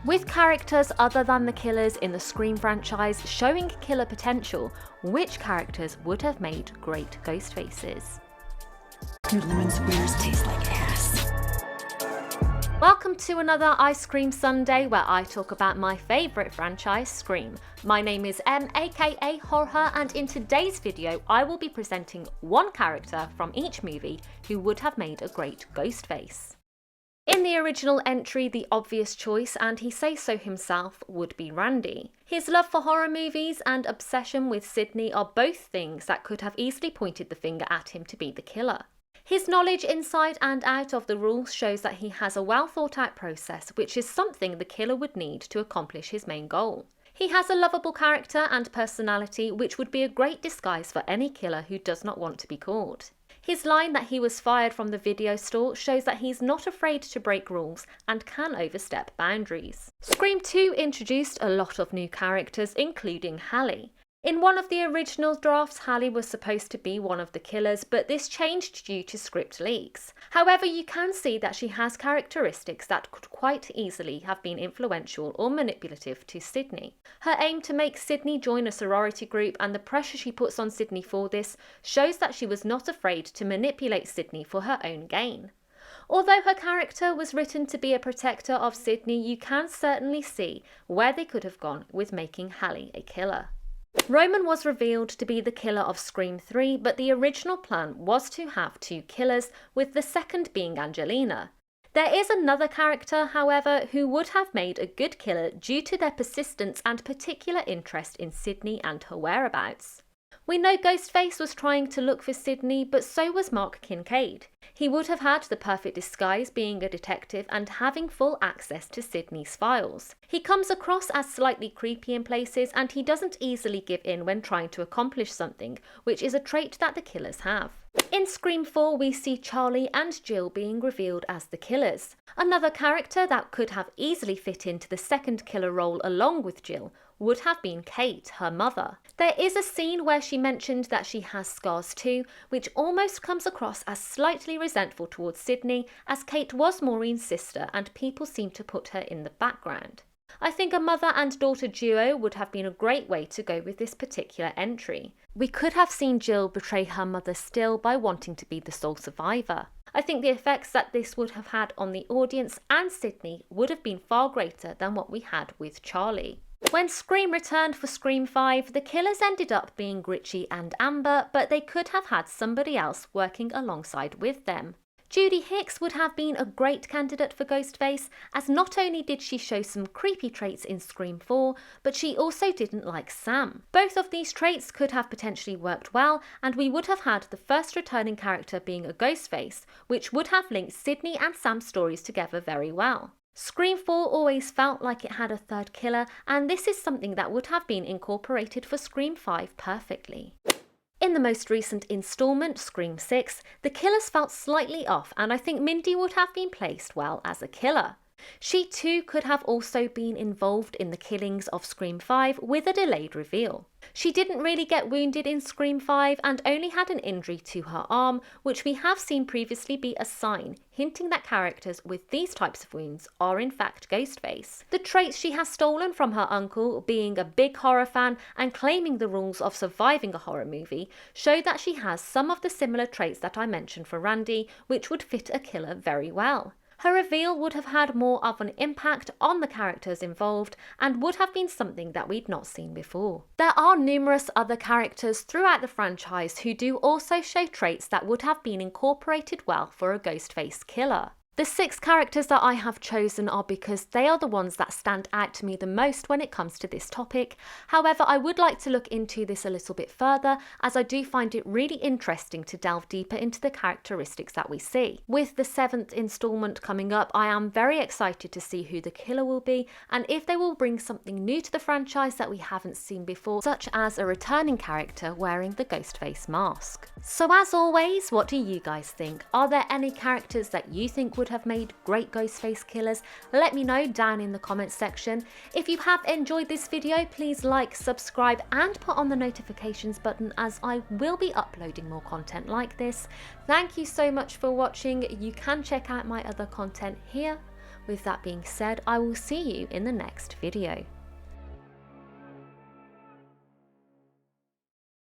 With characters other than the killers in the Scream franchise showing killer potential, which characters would have made great Ghostfaces? Your lemon squares taste like ass. Welcome to another Ice Cream Sunday where I talk about my favourite franchise, Scream. My name is Em, aka Horror, and in today's video I will be presenting one character from each movie who would have made a great Ghostface. In the original entry, the obvious choice, and he says so himself, would be Randy. His love for horror movies and obsession with Sydney are both things that could have easily pointed the finger at him to be the killer. His knowledge inside and out of the rules shows that he has a well thought out process, which is something the killer would need to accomplish his main goal. He has a lovable character and personality, which would be a great disguise for any killer who does not want to be caught. His line that he was fired from the video store shows that he's not afraid to break rules and can overstep boundaries. Scream 2 introduced a lot of new characters, including Hallie. In one of the original drafts, Hallie was supposed to be one of the killers, but this changed due to script leaks. However, you can see that she has characteristics that could quite easily have been influential or manipulative to Sydney. Her aim to make Sydney join a sorority group and the pressure she puts on Sydney for this shows that she was not afraid to manipulate Sydney for her own gain. Although her character was written to be a protector of Sydney, you can certainly see where they could have gone with making Hallie a killer. Roman was revealed to be the killer of Scream 3, but the original plan was to have two killers, with the second being Angelina. There is another character, however, who would have made a good killer due to their persistence and particular interest in Sydney and her whereabouts. We know Ghostface was trying to look for Sydney, but so was Mark Kincaid. He would have had the perfect disguise, being a detective and having full access to Sydney's files. He comes across as slightly creepy in places, and he doesn't easily give in when trying to accomplish something, which is a trait that the killers have. In Scream 4, we see Charlie and Jill being revealed as the killers. Another character that could have easily fit into the second killer role along with Jill would have been Kate, her mother. There is a scene where she mentioned that she has scars too, which almost comes across as slightly resentful towards Sydney, as Kate was Maureen's sister and people seem to put her in the background. I think a mother and daughter duo would have been a great way to go with this particular entry. We could have seen Jill betray her mother still by wanting to be the sole survivor. I think the effects that this would have had on the audience and Sydney would have been far greater than what we had with Charlie. When Scream returned for Scream 5, the killers ended up being Richie and Amber, but they could have had somebody else working alongside with them. Judy Hicks would have been a great candidate for Ghostface, as not only did she show some creepy traits in Scream 4, but she also didn't like Sam. Both of these traits could have potentially worked well, and we would have had the first returning character being a Ghostface, which would have linked Sydney and Sam's stories together very well. Scream 4 always felt like it had a third killer, and this is something that would have been incorporated for Scream 5 perfectly. In the most recent instalment, Scream 6, the killers felt slightly off, and I think Mindy would have been placed well as a killer. She too could have also been involved in the killings of Scream 5 with a delayed reveal. She didn't really get wounded in Scream 5 and only had an injury to her arm, which we have seen previously be a sign, hinting that characters with these types of wounds are in fact Ghostface. The traits she has stolen from her uncle, being a big horror fan and claiming the rules of surviving a horror movie, show that she has some of the similar traits that I mentioned for Randy, which would fit a killer very well. Her reveal would have had more of an impact on the characters involved and would have been something that we'd not seen before. There are numerous other characters throughout the franchise who do also show traits that would have been incorporated well for a Ghostface killer. The 6 characters that I have chosen are because they are the ones that stand out to me the most when it comes to this topic. However, I would like to look into this a little bit further, as I do find it really interesting to delve deeper into the characteristics that we see. With the 7th instalment coming up, I am very excited to see who the killer will be and if they will bring something new to the franchise that we haven't seen before, such as a returning character wearing the Ghostface mask. So as always, what do you guys think? Are there any characters that you think would have made great Ghostface killers? Let me know down in the comments section. If you have enjoyed this video, please like, subscribe and put on the notifications button, as I will be uploading more content like this. Thank you so much for watching. You can check out my other content here. With that being said, I will see you in the next video.